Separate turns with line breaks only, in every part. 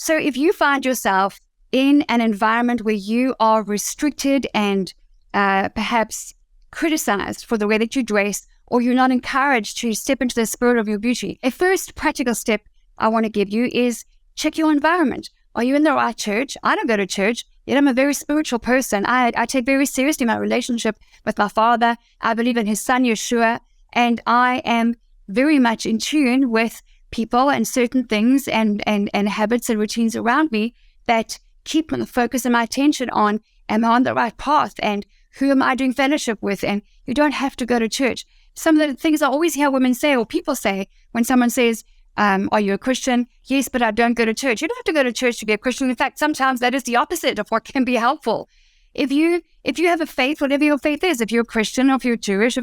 So if you find yourself in an environment where you are restricted and perhaps criticized for the way that you dress, or you're not encouraged to step into the spirit of your beauty, a first practical step I want to give you is check your environment. Are you in the right church? I don't go to church, yet I'm a very spiritual person. I take very seriously my relationship with my Father. I believe in His Son, Yeshua, and I am very much in tune with people and certain things and habits and routines around me that keep my focus and my attention on, am I on the right path, and who am I doing fellowship with? And you don't have to go to church. Some of the things I always hear women say, or people say, when someone says, are you a Christian? Yes, but I don't go to church. You don't have to go to church to be a Christian. In fact, sometimes that is the opposite of what can be helpful. If you have a faith, whatever your faith is, if you're a Christian or if you're Jewish,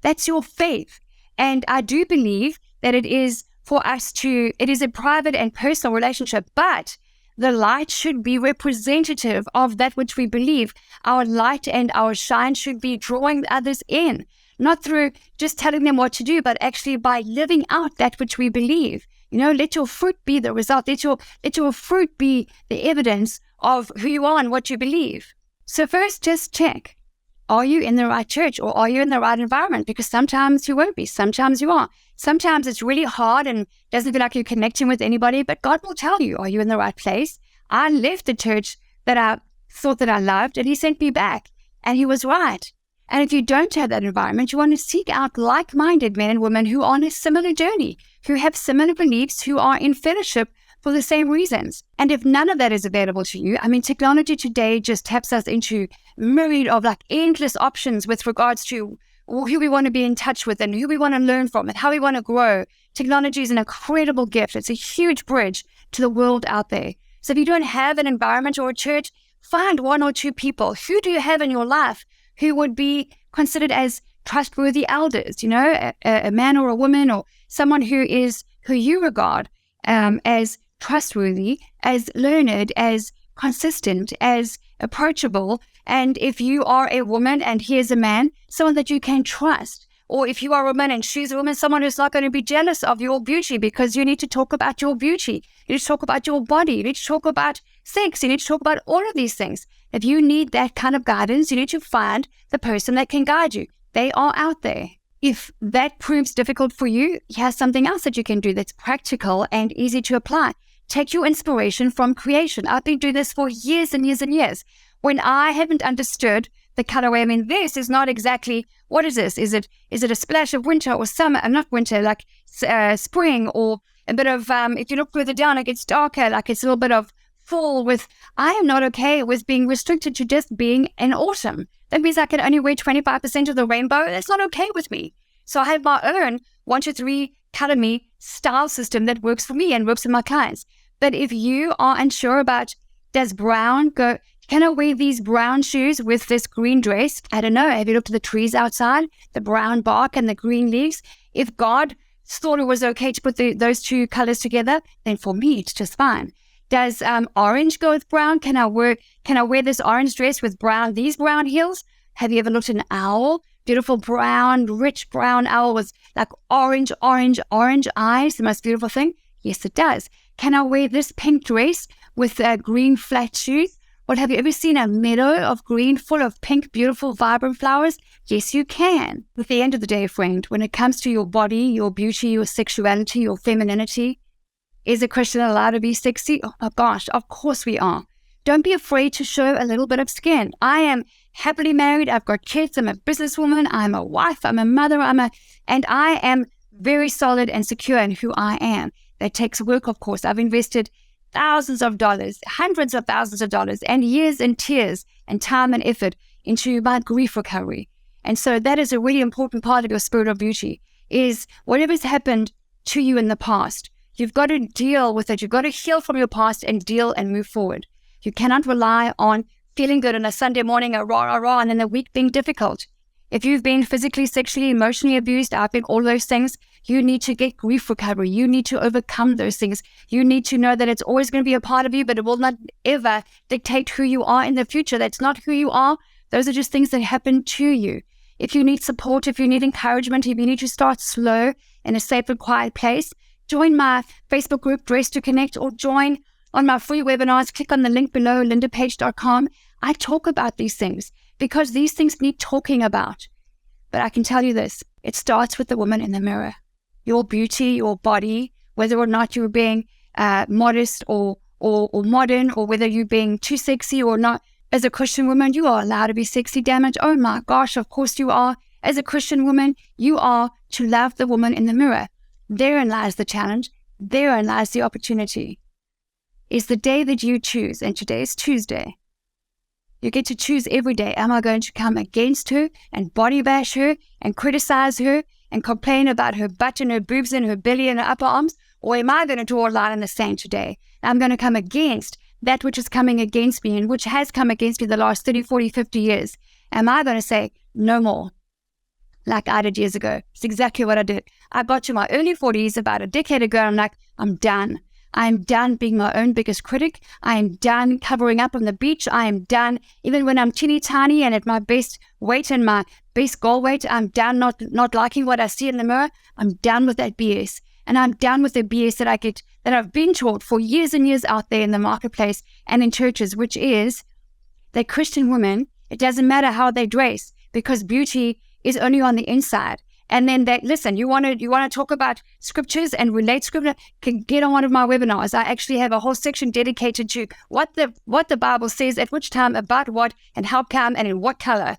that's your faith. And I do believe that it is for us it is a private and personal relationship, but the light should be representative of that which we believe. Our light and our shine should be drawing others in, not through just telling them what to do, but actually by living out that which we believe. Let your fruit be the result. Let your fruit be the evidence of who you are and what you believe. So first, just check. Are you in the right church, or are you in the right environment? Because sometimes you won't be, sometimes you are. Sometimes it's really hard and doesn't feel like you're connecting with anybody, but God will tell you, are you in the right place? I left the church that I thought that I loved, and He sent me back, and He was right. And if you don't have that environment, you want to seek out like-minded men and women who are on a similar journey, who have similar beliefs, who are in fellowship for the same reasons. And if none of that is available to you, technology today just taps us into a myriad of endless options with regards to who we want to be in touch with and who we want to learn from and how we want to grow. Technology is an incredible gift. It's a huge bridge to the world out there. So if you don't have an environment or a church, find one or two people. Who do you have in your life who would be considered as trustworthy elders? A man or a woman, or someone who you regard as trustworthy, as learned, as consistent, as approachable. And if you are a woman and he is a man, someone that you can trust. Or if you are a woman and she's a woman, someone who's not going to be jealous of your beauty, because you need to talk about your beauty. You need to talk about your body. You need to talk about sex. You need to talk about all of these things. If you need that kind of guidance, you need to find the person that can guide you. They are out there. If that proves difficult for you, here's something else that you can do that's practical and easy to apply. Take your inspiration from creation. I've been doing this for years and years and years. When I haven't understood the colorway, this is not exactly, what is this? Is it a splash of winter or summer? Not winter, like spring, or a bit of, if you look further down, it gets darker, like it's a little bit of fall. I am not okay with being restricted to just being in autumn. That means I can only wear 25% of the rainbow. That's not okay with me. So I have my own 1, 2, 3 color me style system that works for me and works with my clients. But if you are unsure about, does brown go, can I wear these brown shoes with this green dress? I don't know. Have you looked at the trees outside, the brown bark and the green leaves? If God thought it was okay to put those two colors together, then for me, it's just fine. Does orange go with brown? Can I wear this orange dress with these brown heels? Have you ever looked at an owl? Beautiful brown, rich brown owl with like orange eyes, the most beautiful thing? Yes, it does. Can I wear this pink dress with green flat shoes? Well, have you ever seen a meadow of green full of pink, beautiful, vibrant flowers? Yes, you can. At the end of the day, friend, when it comes to your body, your beauty, your sexuality, your femininity, is a Christian allowed to be sexy? Oh my gosh, of course we are. Don't be afraid to show a little bit of skin. I am happily married. I've got kids. I'm a businesswoman. I'm a wife. I'm a mother. And I am very solid and secure in who I am. That takes work, of course. I've invested thousands of dollars, hundreds of thousands of dollars, and years and tears and time and effort into my grief recovery. And so that is a really important part of your spirit of beauty, is whatever's happened to you in the past, you've got to deal with it. You've got to heal from your past and deal and move forward. You cannot rely on feeling good on a Sunday morning, a rah, rah, rah, and then the week being difficult. If you've been physically, sexually, emotionally abused, I've been all those things, you need to get grief recovery. You need to overcome those things. You need to know that it's always going to be a part of you, but it will not ever dictate who you are in the future. That's not who you are. Those are just things that happen to you. If you need support, if you need encouragement, if you need to start slow in a safe and quiet place, join my Facebook group, Dress to Connect, or join on my free webinars, click on the link below, lindapage.com. I talk about these things because these things need talking about. But I can tell you this, it starts with the woman in the mirror. Your beauty, your body, whether or not you're being modest or modern, or whether you're being too sexy or not. As a Christian woman, you are allowed to be sexy, damn it. Oh my gosh, of course you are. As a Christian woman, you are to love the woman in the mirror. Therein lies the challenge. Therein lies the opportunity. Is the day that you choose, and today is Tuesday. You get to choose every day. Am I going to come against her and body bash her and criticize her and complain about her butt and her boobs and her belly and her upper arms? Or am I going to draw a line in the sand today? I'm going to come against that which is coming against me and which has come against me the last 30, 40, 50 years. Am I going to say, no more, like I did years ago? It's exactly what I did. I got to my early 40s about a decade ago. I'm like, I'm done. I'm done being my own biggest critic. I am done covering up on the beach. I am done, even when I'm teeny tiny and at my best weight and my best goal weight, I'm done not liking what I see in the mirror. I'm done with that BS. And I'm done with the BS that I've been taught for years and years out there in the marketplace and in churches, which is that Christian women, it doesn't matter how they dress, because beauty is only on the inside. And then listen, you want to talk about scriptures and relate scripture, can get on one of my webinars. I actually have a whole section dedicated to what the Bible says at which time, about what, and how come, and in what color.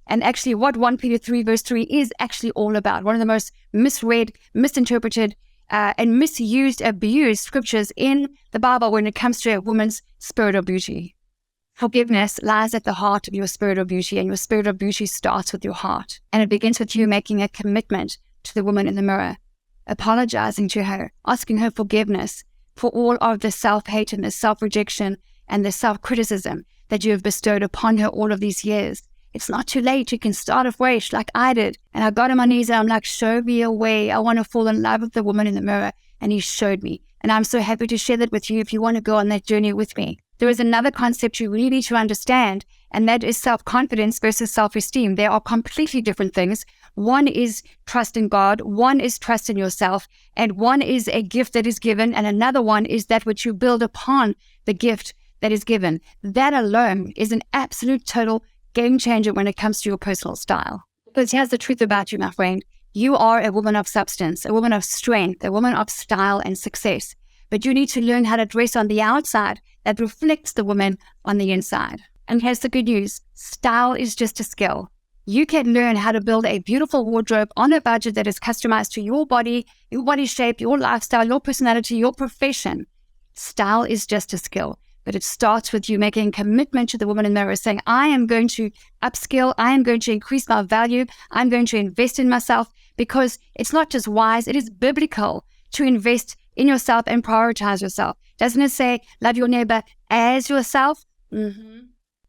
And actually what 1 Peter 3 verse 3 is actually all about. One of the most misread, misinterpreted, and misused, abused scriptures in the Bible when it comes to a woman's spirit of beauty. Forgiveness lies at the heart of your spirit of beauty, and your spirit of beauty starts with your heart. And it begins with you making a commitment to the woman in the mirror, apologizing to her, asking her forgiveness for all of the self-hate and the self-rejection and the self-criticism that you have bestowed upon her all of these years. It's not too late. You can start afresh like I did. And I got on my knees and I'm like, show me a way. I want to fall in love with the woman in the mirror. And he showed me. And I'm so happy to share that with you if you want to go on that journey with me. There is another concept you really need to understand, and that is self-confidence versus self-esteem. They are completely different things. One is trust in God, one is trust in yourself, and one is a gift that is given, and another one is that which you build upon the gift that is given. That alone is an absolute total game changer when it comes to your personal style. Because here's the truth about you, my friend. You are a woman of substance, a woman of strength, a woman of style and success. But you need to learn how to dress on the outside that reflects the woman on the inside. And here's the good news. Style is just a skill. You can learn how to build a beautiful wardrobe on a budget that is customized to your body shape, your lifestyle, your personality, your profession. Style is just a skill. But it starts with you making a commitment to the woman in the mirror, saying, I am going to upskill, I am going to increase my value, I'm going to invest in myself, because it's not just wise, it is biblical to invest in yourself and prioritize yourself. Doesn't it say, love your neighbor as yourself? Mm-hmm.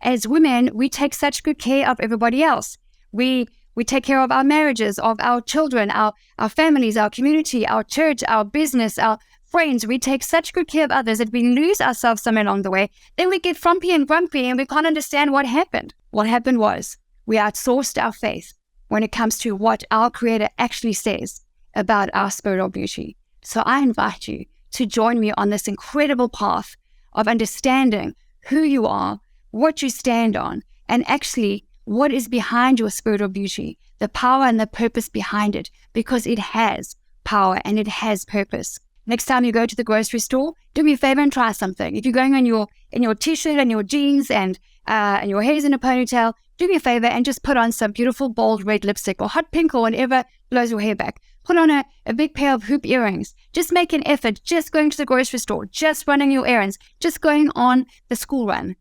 As women, we take such good care of everybody else. We take care of our marriages, of our children, our families, our community, our church, our business, our friends. We take such good care of others that we lose ourselves somewhere along the way. Then we get frumpy and grumpy and we can't understand what happened. What happened was we outsourced our faith when it comes to what our Creator actually says about our spirit of beauty. So I invite you to join me on this incredible path of understanding who you are, what you stand on, and actually what is behind your spirit of beauty, the power and the purpose behind it, because it has power and it has purpose. Next time you go to the grocery store, do me a favor and try something. If you're going in your t-shirt and your jeans and your hair's in a ponytail, do me a favor and just put on some beautiful bold red lipstick or hot pink or whatever blows your hair back. Put on a big pair of hoop earrings. Just make an effort, just going to the grocery store, just running your errands, just going on the school run.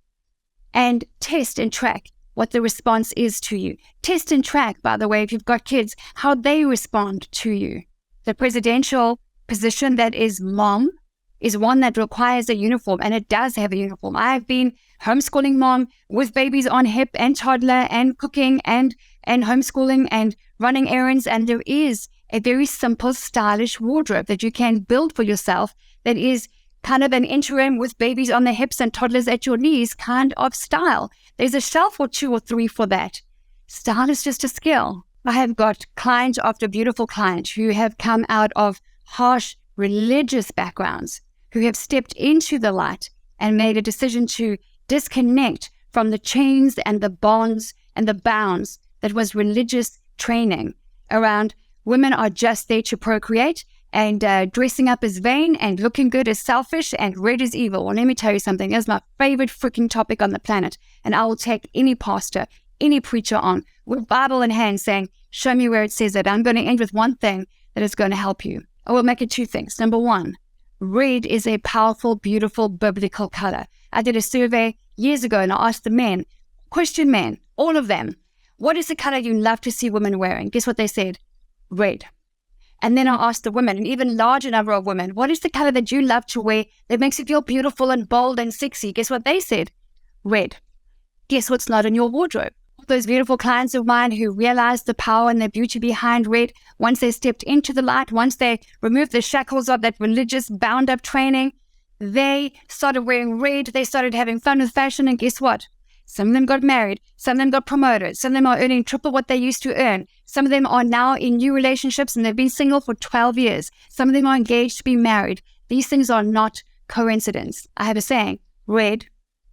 And test and track what the response is to you. Test and track, by the way, if you've got kids, how they respond to you. The presidential position that is mom is one that requires a uniform, and it does have a uniform. I've been homeschooling mom with babies on hip and toddler and cooking and homeschooling and running errands, and there is a very simple, stylish wardrobe that you can build for yourself that is kind of an interim with babies on the hips and toddlers at your knees kind of style. There's a shelf or 2 or 3 for that. Style is just a skill. I have got client after beautiful client who have come out of harsh religious backgrounds, who have stepped into the light and made a decision to disconnect from the chains and the bonds and the bounds that was religious training around women are just there to procreate, and dressing up is vain, and looking good is selfish, and red is evil. Well, let me tell you something. That's my favorite freaking topic on the planet. And I will take any pastor, any preacher on with Bible in hand saying, show me where it says that. I'm going to end with one thing that is going to help you. I will make it two things. Number one, red is a powerful, beautiful, biblical color. I did a survey years ago and I asked the men, Christian men, all of them, what is the color you love to see women wearing? Guess what they said? Red. And then I asked the women, an even larger number of women, what is the color that you love to wear that makes you feel beautiful and bold and sexy? Guess what they said? Red. Guess what's not in your wardrobe? Those beautiful clients of mine who realized the power and the beauty behind red, once they stepped into the light, once they removed the shackles of that religious bound up training, they started wearing red, they started having fun with fashion, and guess what? Some of them got married, some of them got promoted, some of them are earning triple what they used to earn. Some of them are now in new relationships and they've been single for 12 years. Some of them are engaged to be married. These things are not coincidence. I have a saying, red,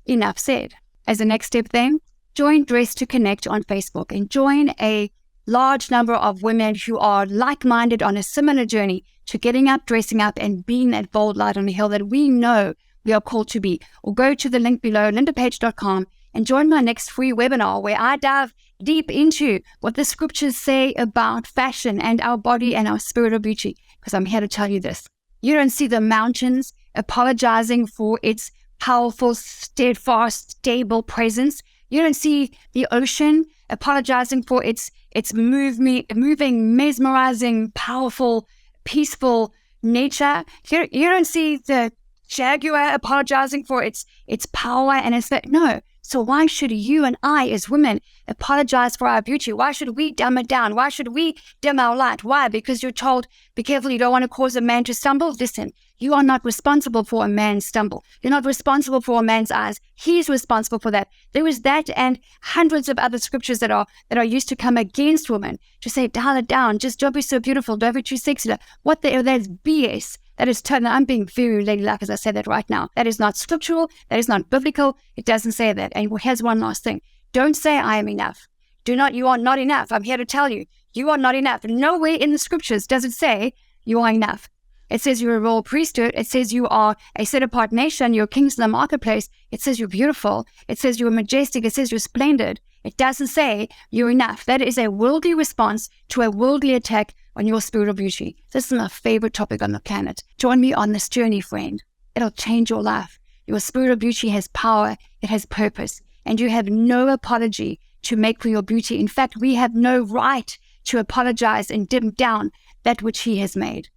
enough said. As a next step then, join Dress to Connect on Facebook and join a large number of women who are like-minded on a similar journey to getting up, dressing up, and being that bold light on the hill that we know we are called to be. Or go to the link below, lindapage.com, and join my next free webinar where I dive deep into what the scriptures say about fashion and our body and our spirit of beauty. Because I'm here to tell you this. You don't see the mountains apologizing for its powerful, steadfast, stable presence. You don't see the ocean apologizing for its moving, mesmerizing, powerful, peaceful nature. You don't see the jaguar apologizing for its power and its no. So why should you and I as women apologize for our beauty? Why should we dumb it down? Why should we dim our light? Why? Because you're told, be careful, you don't want to cause a man to stumble. Listen, you are not responsible for a man's stumble. You're not responsible for a man's eyes. He's responsible for that. There is that and hundreds of other scriptures that are used to come against women to say, dial it down. Just don't be so beautiful. Don't be too sexy. What that's BS. That is totally, I'm being very ladylike as I say that right now. That is not scriptural. That is not biblical. It doesn't say that. And here's one last thing. Don't say I am enough. You are not enough. I'm here to tell you, you are not enough. Nowhere in the scriptures does it say you are enough. It says you're a royal priesthood. It says you are a set-apart nation. You're kings in the marketplace. It says you're beautiful. It says you're majestic. It says you're splendid. It doesn't say you're enough. That is a worldly response to a worldly attack on your spiritual beauty. This is my favorite topic on the planet. Join me on this journey, friend. It'll change your life. Your spiritual beauty has power. It has purpose. And you have no apology to make for your beauty. In fact, we have no right to apologize and dim down that which He has made.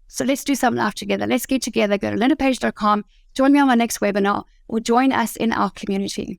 So let's do some life together. Let's get together. Go to lindapage.com. Join me on my next webinar or join us in our community.